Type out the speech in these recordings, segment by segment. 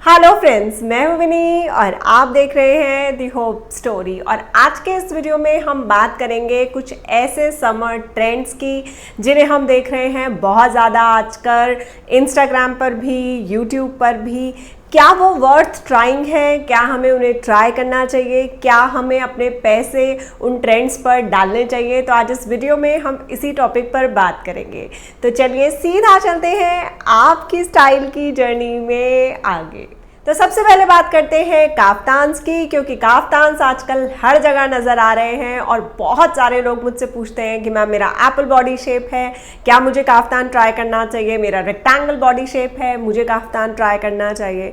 Hello friends, मैं हूं विनी और आप देख रहे हैं दी होप स्टोरी। और आज के इस वीडियो में हम बात करेंगे कुछ ऐसे समर ट्रेंड्स की जिन्हें हम देख रहे हैं बहुत ज़्यादा आजकल इंस्टाग्राम पर भी, यूट्यूब पर भी। क्या वो वर्थ ट्राइंग है? क्या हमें उन्हें ट्राई करना चाहिए? क्या हमें अपने पैसे उन ट्रेंड्स पर डालने चाहिए? तो आज इस वीडियो में हम इसी टॉपिक पर बात करेंगे। तो चलिए सीधा चलते हैं आपकी स्टाइल की जर्नी में आगे। तो सबसे पहले बात करते हैं काफ्तान्स की, क्योंकि काफ्तान्स आजकल हर जगह नज़र आ रहे हैं और बहुत सारे लोग मुझसे पूछते हैं कि मैम मेरा एप्पल बॉडी शेप है, क्या मुझे काफ्तान ट्राई करना चाहिए? मेरा रेक्टेंगल बॉडी शेप है, मुझे काफ्तान ट्राई करना चाहिए।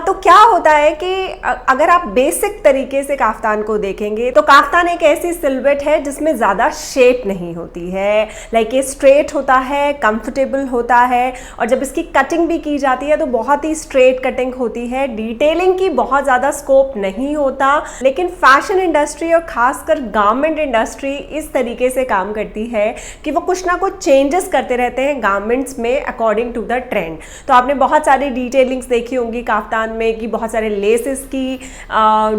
तो क्या होता है कि अगर आप बेसिक तरीके से काफ्तान को देखेंगे तो काफ्तान एक ऐसी सिलवेट है जिसमें ज़्यादा शेप नहीं होती है। लाइक ये स्ट्रेट होता है, कंफर्टेबल होता है, और जब इसकी कटिंग भी की जाती है तो बहुत ही स्ट्रेट कटिंग होती है। डिटेलिंग की बहुत ज़्यादा स्कोप नहीं होता, लेकिन फैशन इंडस्ट्री और खासकर गारमेंट इंडस्ट्री इस तरीके से काम करती है कि वो कुछ ना कुछ चेंजेस करते रहते हैं गारमेंट्स में अकॉर्डिंग टू द ट्रेंड। तो आपने बहुत सारी डिटेलिंग्स देखी होंगी काफ्तान में कि बहुत सारे लेसेस की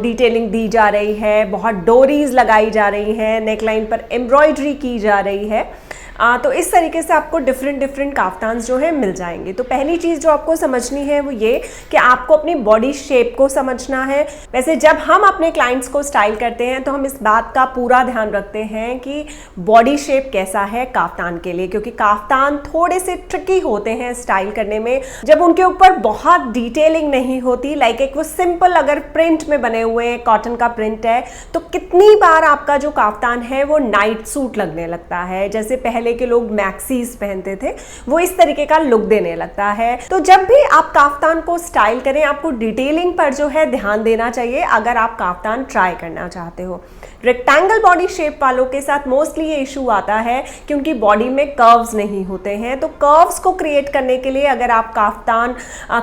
डिटेलिंग दी जा रही है, बहुत डोरीज लगाई जा रही हैं, नेकलाइन पर एम्ब्रॉयडरी की जा रही है। तो इस तरीके से आपको डिफरेंट काफ्तान्स जो है मिल जाएंगे। तो पहली चीज़ जो आपको समझनी है वो ये कि आपको अपनी बॉडी शेप को समझना है। वैसे जब हम अपने क्लाइंट्स को स्टाइल करते हैं तो हम इस बात का पूरा ध्यान रखते हैं कि बॉडी शेप कैसा है काफ्तान के लिए, क्योंकि काफ्तान थोड़े से ट्रिकी होते हैं स्टाइल करने में जब उनके ऊपर बहुत डिटेलिंग नहीं होती। लाइक एक वो सिंपल अगर प्रिंट में बने हुए हैं, कॉटन का प्रिंट है, तो कितनी बार आपका जो काफ्तान है वो नाइट सूट लगने लगता है। जैसे पहले के लोग मैक्सीज पहनते थे, वो इस तरीके का लुक देने लगता है। तो जब भी आप काफ्तान को स्टाइल करें आपको डिटेलिंग पर जो है ध्यान देना चाहिए अगर आप काफ्तान ट्राई करना चाहते हो। रेक्टेंगल बॉडी शेप वालों के साथ मोस्टली ये इशू आता है क्योंकि बॉडी में कर्व्स नहीं होते हैं। तो कर्व्स को क्रिएट करने के लिए अगर आप काफ्तान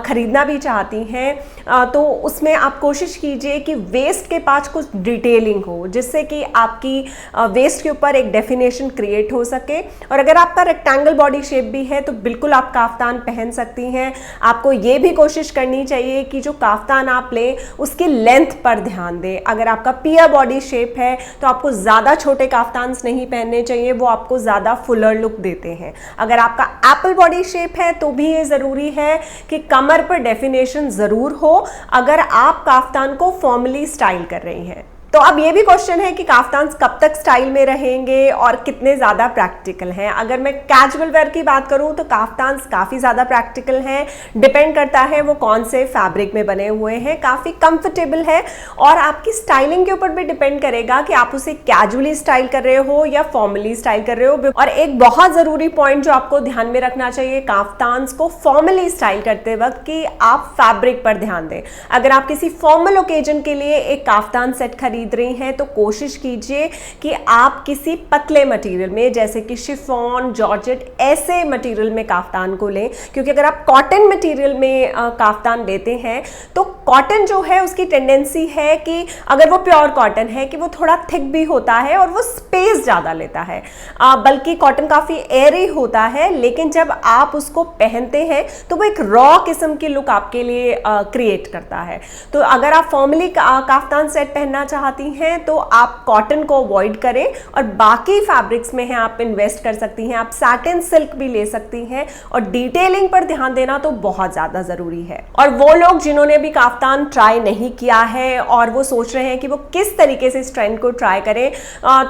खरीदना भी चाहती हैं तो उसमें आप कोशिश कीजिए कि वेस्ट के पास कुछ डिटेलिंग हो, जिससे कि आपकी वेस्ट के ऊपर एक डेफिनेशन क्रिएट हो सके। और अगर आपका रेक्टेंगल बॉडी शेप भी है तो बिल्कुल आप काफ्तान पहन सकती हैं। आपको ये भी कोशिश करनी चाहिए कि जो काफ्तान आप लें उसकी लेंथ पर ध्यान दें। अगर आपका पियर बॉडी शेप है तो आपको ज़्यादा छोटे काफ्तान्स नहीं पहनने चाहिए, वो आपको ज़्यादा फुलर लुक देते हैं। अगर आपका एप्पल बॉडी शेप है तो भी ये ज़रूरी है कि कमर पर डेफिनेशन ज़रूर हो अगर आप काफ्तान को फॉर्मली स्टाइल कर रही हैं। तो अब ये भी क्वेश्चन है कि काफ्तान्स कब तक स्टाइल में रहेंगे और कितने ज़्यादा प्रैक्टिकल हैं। अगर मैं कैजुअल वेयर की बात करूँ तो काफ्तान्स काफ़ी ज़्यादा प्रैक्टिकल हैं। डिपेंड करता है वो कौन से फैब्रिक में बने हुए हैं, काफ़ी कंफर्टेबल है और आपकी स्टाइलिंग के ऊपर भी डिपेंड करेगा कि आप उसे कैजुअली स्टाइल कर रहे हो या फॉर्मली स्टाइल कर रहे हो। और एक बहुत ज़रूरी पॉइंट जो आपको ध्यान में रखना चाहिए काफ्तान्स को फॉर्मली स्टाइल करते वक्त कि आप फैब्रिक पर ध्यान दें। अगर आप किसी फॉर्मल ओकेजन के लिए एक काफ्तान सेट खरीद रही हैं तो कोशिश कीजिए कि आप किसी पतले मटेरियल में, जैसे कि शिफॉन, जॉर्जेट, ऐसे मटेरियल में काफ्तान को लें। क्योंकि अगर आप कॉटन मटेरियल में काफ्तान लेते हैं तो कॉटन जो है उसकी टेंडेंसी है कि अगर वो प्योर कॉटन है कि वो थोड़ा थिक भी होता है और वो स्पेस ज़्यादा लेता है। बल्कि कॉटन काफ़ी एयरी होता है, लेकिन जब आप उसको पहनते हैं तो वो एक रॉ किस्म की लुक आपके लिए क्रिएट करता है। तो अगर आप फॉर्मली काफ्तान सेट पहनना चाहते हैं तो आप कॉटन को अवॉइड करें और बाकी फैब्रिक्स में है आप इन्वेस्ट कर सकती हैं। आप सैटिन सिल्क भी ले सकती हैं और डिटेलिंग पर ध्यान देना तो बहुत ज़्यादा ज़रूरी है। और वो लोग जिन्होंने भी काफ्तान ट्राई नहीं किया है और वो सोच रहे हैं कि वो किस तरीके से इस ट्रेंड को ट्राई करें,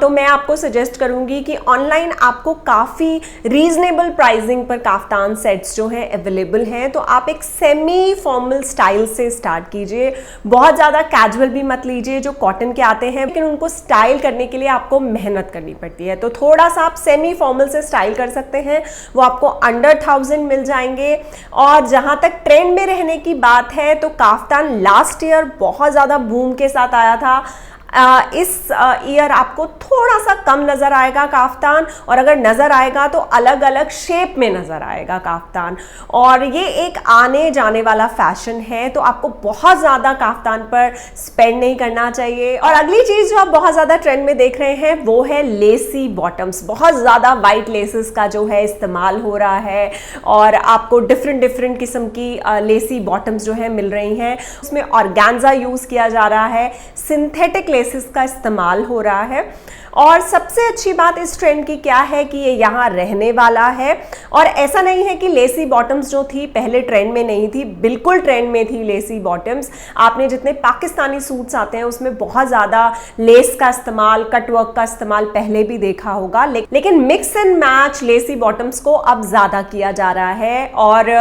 तो मैं आपको सजेस्ट करूंगी कि ऑनलाइन आपको काफ़ी रीजनेबल प्राइसिंग पर काफ्तान सेट्स जो हैं अवेलेबल हैं। तो आप एक सेमी फॉर्मल स्टाइल से स्टार्ट कीजिए, बहुत ज़्यादा कैजुअल भी मत लीजिए जो कॉटन के आते हैं, लेकिन उनको स्टाइल करने के लिए आपको मेहनत करनी पड़ती है। तो थोड़ा सा आप सेमी फॉर्मल से स्टाइल कर सकते हैं, वो आपको अंडर 1000 मिल जाएंगे। और जहां तक ट्रेंड में रहने की बात है तो काफ्तान लास्ट ईयर बहुत ज़्यादा बूम के साथ आया था। इस ईयर आपको थोड़ा सा कम नज़र आएगा काफ्तान, और अगर नज़र आएगा तो अलग अलग शेप में नज़र आएगा काफ्तान। और ये एक आने जाने वाला फैशन है, तो आपको बहुत ज़्यादा काफ्तान पर स्पेंड नहीं करना चाहिए। और अगली चीज़ जो आप बहुत ज़्यादा ट्रेंड में देख रहे हैं वो है लेसी बॉटम्स। बहुत ज़्यादा वाइट लेसेस का जो है इस्तेमाल हो रहा है, और आपको डिफरेंट किस्म की लेसी बॉटम्स जो है मिल रही हैं। उसमें ऑर्गेन्जा यूज़ किया जा रहा है, सिंथेटिक लेसेस का इस्तेमाल हो रहा है। और सबसे अच्छी बात इस ट्रेंड की क्या है कि ये यहाँ रहने वाला है, और ऐसा नहीं है कि लेसी बॉटम्स जो थी पहले ट्रेंड में नहीं थी, बिल्कुल ट्रेंड में थी लेसी बॉटम्स। आपने जितने पाकिस्तानी सूट्स आते हैं उसमें बहुत ज़्यादा लेस का इस्तेमाल, कटवर्क का इस्तेमाल पहले भी देखा होगा, लेकिन mix and match lacy bottoms को अब ज़्यादा किया जा रहा है, और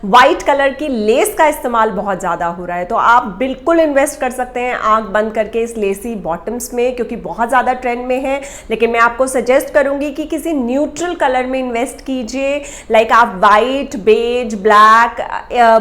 वाइट कलर की लेस का इस्तेमाल बहुत ज़्यादा हो रहा है। तो आप बिल्कुल इन्वेस्ट कर सकते हैं आंख बंद करके इस लेसी बॉटम्स में, क्योंकि बहुत ज़्यादा ट्रेंड में है। लेकिन मैं आपको सजेस्ट करूंगी कि किसी न्यूट्रल कलर में इन्वेस्ट कीजिए, लाइक आप वाइट, बेज, ब्लैक,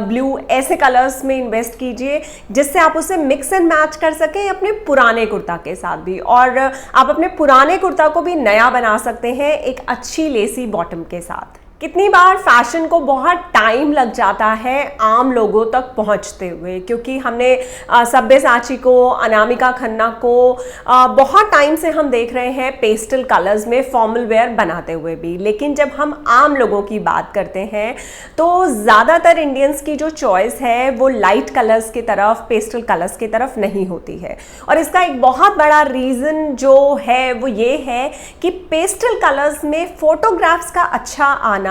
ब्लू ऐसे कलर्स में इन्वेस्ट कीजिए, जिससे आप उसे मिक्स एंड मैच कर सकें अपने पुराने कुर्ता के साथ भी, और आप अपने पुराने कुर्ता को भी नया बना सकते हैं एक अच्छी लेसी बॉटम के साथ। कितनी बार फैशन को बहुत टाइम लग जाता है आम लोगों तक पहुंचते हुए, क्योंकि हमने सब्यसाची को, अनामिका खन्ना को बहुत टाइम से हम देख रहे हैं पेस्टल कलर्स में फॉर्मल वेयर बनाते हुए भी। लेकिन जब हम आम लोगों की बात करते हैं तो ज़्यादातर इंडियंस की जो चॉइस है वो लाइट कलर्स की तरफ, पेस्टल कलर्स की तरफ नहीं होती है। और इसका एक बहुत बड़ा रीज़न जो है वो ये है कि पेस्टल कलर्स में फोटोग्राफ्स का अच्छा आना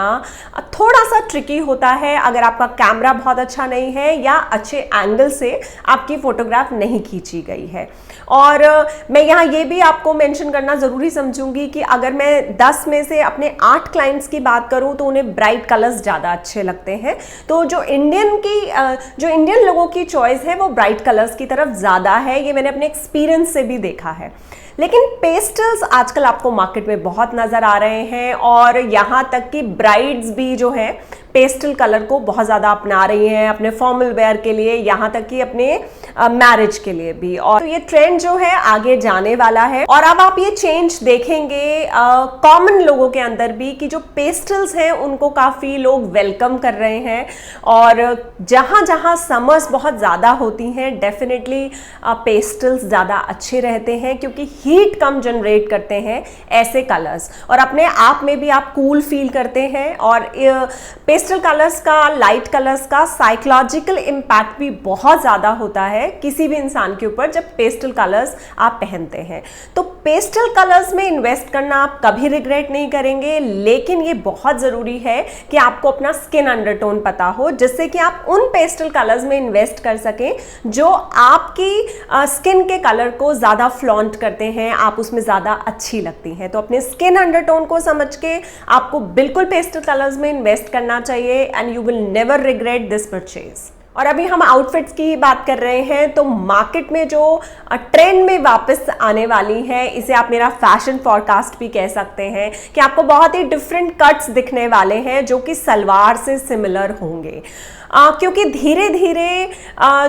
थोड़ा सा ट्रिकी होता है अगर आपका कैमरा बहुत अच्छा नहीं है या अच्छे एंगल से आपकी फोटोग्राफ नहीं खींची गई है। और मैं यहाँ ये भी आपको मेंशन करना ज़रूरी समझूंगी कि अगर मैं 10 में से अपने 8 क्लाइंट्स की बात करूँ तो उन्हें ब्राइट कलर्स ज़्यादा अच्छे लगते हैं। तो जो इंडियन लोगों की चॉइस है वो ब्राइट कलर्स की तरफ ज़्यादा है, ये मैंने अपने एक्सपीरियंस से भी देखा है। लेकिन पेस्टल्स आजकल आपको मार्केट में बहुत नज़र आ रहे हैं, और यहाँ तक कि ब्राइड्स भी जो है पेस्टल कलर को बहुत ज़्यादा अपना रही हैं अपने फॉर्मल वेयर के लिए, यहाँ तक कि अपने मैरिज के लिए भी। और तो ये ट्रेंड जो है आगे जाने वाला है, और अब आप ये चेंज देखेंगे कॉमन लोगों के अंदर भी कि जो पेस्टल्स हैं उनको काफ़ी लोग वेलकम कर रहे हैं। और जहाँ जहाँ समर्स बहुत ज़्यादा होती हैं डेफिनेटली पेस्टल्स ज़्यादा अच्छे रहते हैं, क्योंकि हीट कम जनरेट करते हैं ऐसे कलर्स, और अपने आप में भी आप कूल फील करते हैं। और पेस्टल कलर्स का, लाइट कलर्स का साइकोलॉजिकल इम्पैक्ट भी बहुत ज़्यादा होता है किसी भी इंसान के ऊपर जब पेस्टल कलर्स आप पहनते हैं। तो पेस्टल कलर्स में इन्वेस्ट करना आप कभी रिग्रेट नहीं करेंगे, लेकिन ये बहुत ज़रूरी है कि आपको अपना स्किन अंडरटोन पता हो, जिससे कि आप उन पेस्टल कलर्स में इन्वेस्ट कर सकें जो आपकी स्किन के कलर को ज़्यादा फ्लॉन्ट करते हैं, आप उसमें ज़्यादा अच्छी लगती हैं। तो अपने स्किन अंडरटोन को समझ के आपको बिल्कुल पेस्टल कलर्स में इन्वेस्ट करना चाहिए, and you will never regret this purchase. और अभी हम आउटफिट्स की बात कर रहे हैं, तो मार्केट में जो ट्रेंड में वापस आने वाली है, इसे आप मेरा फैशन फॉरकास्ट भी कह सकते हैं, कि आपको बहुत ही डिफरेंट कट्स दिखने वाले हैं जो कि सलवार से सिमिलर होंगे। क्योंकि धीरे धीरे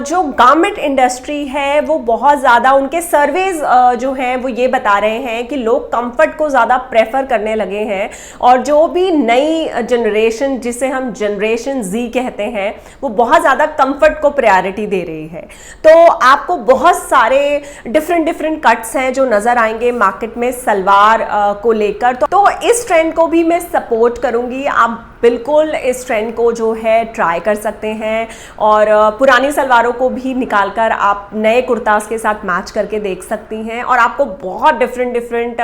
जो गारमेंट इंडस्ट्री है वो बहुत ज़्यादा, उनके सर्वेज जो हैं वो ये बता रहे हैं कि लोग कंफर्ट को ज़्यादा प्रेफर करने लगे हैं, और जो भी नई जनरेशन, जिसे हम जनरेशन जी कहते हैं, वो बहुत ज़्यादा कंफर्ट को प्रायोरिटी दे रही है। तो आपको बहुत सारे डिफरेंट कट्स हैं जो नज़र आएंगे मार्केट में सलवार को लेकर। तो इस ट्रेंड को भी मैं सपोर्ट करूँगी। आप बिल्कुल इस ट्रेंड को जो है ट्राई कर सकते हैं, और पुरानी सलवारों को भी निकालकर आप नए कुर्तास के साथ मैच करके देख सकती हैं, और आपको बहुत डिफरेंट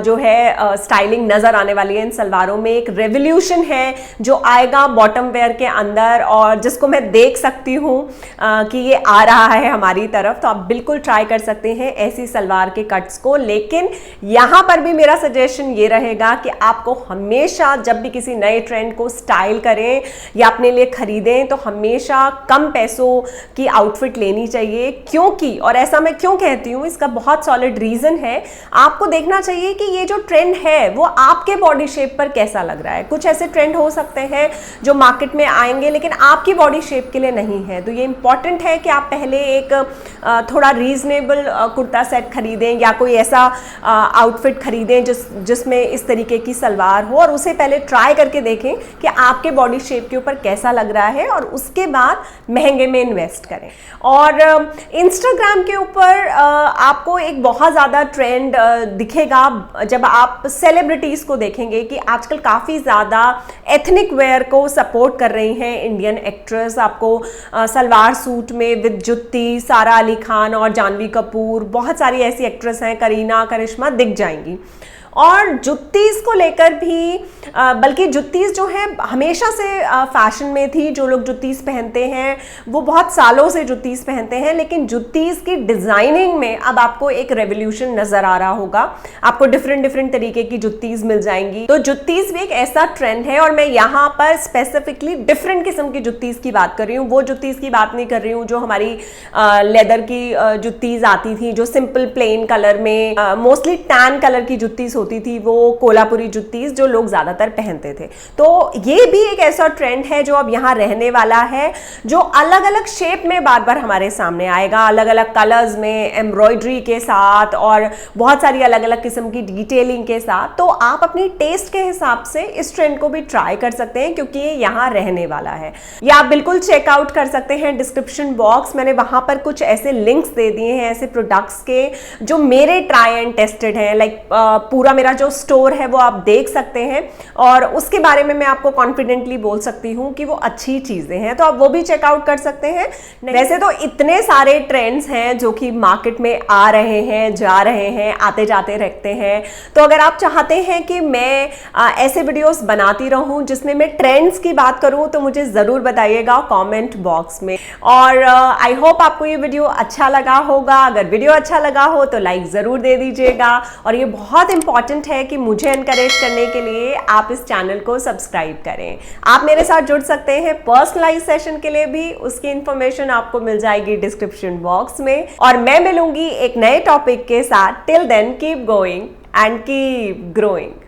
जो है स्टाइलिंग नज़र आने वाली है इन सलवारों में। एक रेवोल्यूशन है जो आएगा बॉटम वेयर के अंदर, और जिसको मैं देख सकती हूँ कि ये आ रहा है हमारी तरफ। तो आप बिल्कुल ट्राई कर सकते हैं ऐसी सलवार के कट्स को। लेकिन यहाँ पर भी मेरा सजेशन ये रहेगा कि आपको हमेशा जब भी किसी नए ट्रेंड को स्टाइल करें या अपने लिए खरीदें तो हमेशा कम पैसों की आउटफिट लेनी चाहिए, क्योंकि, और ऐसा मैं क्यों कहती हूँ, इसका बहुत सॉलिड रीजन है। आपको देखना चाहिए कि ये जो ट्रेंड है वो आपके बॉडी शेप पर कैसा लग रहा है। कुछ ऐसे ट्रेंड हो सकते हैं जो मार्केट में आएंगे लेकिन आपकी बॉडी शेप के लिए नहीं है, तो ये इंपॉर्टेंट है कि आप पहले एक थोड़ा रीजनेबल कुर्ता सेट खरीदें या कोई ऐसा आउटफिट खरीदें जिसमें इस तरीके की सलवार हो, और उसे पहले ट्राई करके देखें कि आपके बॉडी शेप के ऊपर कैसा लग रहा है, और उसके बाद महंगे में इन्वेस्ट करें। और इंस्टाग्राम के ऊपर आपको एक बहुत ज़्यादा ट्रेंड दिखेगा जब आप सेलिब्रिटीज़ को देखेंगे कि आजकल काफ़ी ज़्यादा एथनिक वेयर को सपोर्ट कर रही हैं इंडियन एक्ट्रेस। आपको सलवार सूट में विद जुत्ती सारा अली खान और जानवी कपूर, बहुत सारी ऐसी एक्ट्रेस हैं, करीना, करिश्मा दिख जाएंगी। और जुत्तीज़ को लेकर भी बल्कि जुत्तीज़ जो है हमेशा से फैशन में थी, जो लोग जुत्तीज़ पहनते हैं वो बहुत सालों से जुत्तीज़ पहनते हैं, लेकिन जुत्तीज़ की डिज़ाइनिंग में अब आपको एक रेवोल्यूशन नज़र आ रहा होगा। आपको डिफरेंट तरीके की जुत्तीज़ मिल जाएंगी। तो जुत्तीज़ भी एक ऐसा ट्रेंड है, और मैं यहाँ पर स्पेसिफिकली डिफरेंट किस्म की जुत्तीज़ की बात कर रही हूँ। वो जुत्तीज़ की बात नहीं कर रही हूँ जो हमारी लेदर की जुत्तीज़ आती थी, जो सिंपल प्लेन कलर में, मोस्टली टैन कलर की जुत्तीज़ होती थी, वो कोल्हापुरी जुत्तीज़ जो लोग ज़्यादातर पहनते थे। तो ये भी एक ऐसा ट्रेंड है जो अब यहाँ रहने वाला है, जो अलग अलग शेप में बार बार हमारे सामने आएगा, अलग अलग कलर्स में, एम्ब्रॉयडरी के साथ और बहुत सारी अलग अलग किस्म की डिटेलिंग के साथ। तो आप अपनी टेस्ट के हिसाब से इस ट्रेंड को भी ट्राई कर सकते हैं, क्योंकि ये यहाँ रहने वाला है। ये आप बिल्कुल चेकआउट कर सकते हैं डिस्क्रिप्शन बॉक्स, मैंने वहाँ पर कुछ ऐसे लिंक्स दे दिए हैं ऐसे प्रोडक्ट्स के जो मेरे ट्राई एंड टेस्टेड हैं। लाइक पूरा मेरा जो स्टोर है वो आप देख सकते हैं, और उसके बारे में मैं आपको कॉन्फिडेंटली बोल सकती हूँ कि वो अच्छी चीज़ें हैं, तो आप वो भी चेकआउट कर सकते हैं। वैसे तो इतने सारे ट्रेंड्स हैं जो कि मार्केट में आ रहे हैं, जा रहे हैं, आते जाते रहते हैं। तो अगर आप चाहते हैं कि मैं ऐसे वीडियोस बनाती रहूं जिसमें मैं ट्रेंड्स की बात करूं, तो मुझे ज़रूर बताइएगा कमेंट बॉक्स में। और आई होप आपको ये वीडियो अच्छा लगा होगा। अगर वीडियो अच्छा लगा हो तो लाइक ज़रूर दे दीजिएगा, और ये बहुत इंपॉर्टेंट है कि मुझे एनकरेज करने के लिए आप इस चैनल को सब्सक्राइब करें। आप मेरे साथ जुड़ सकते हैं पर्सनलाइज सेशन के लिए भी, उसकी इंफॉर्मेशन आपको मिल जाएगी डिस्क्रिप्शन बॉक्स में। और मैं मिलूंगी एक नए टॉपिक के साथ। Till then keep going and keep growing.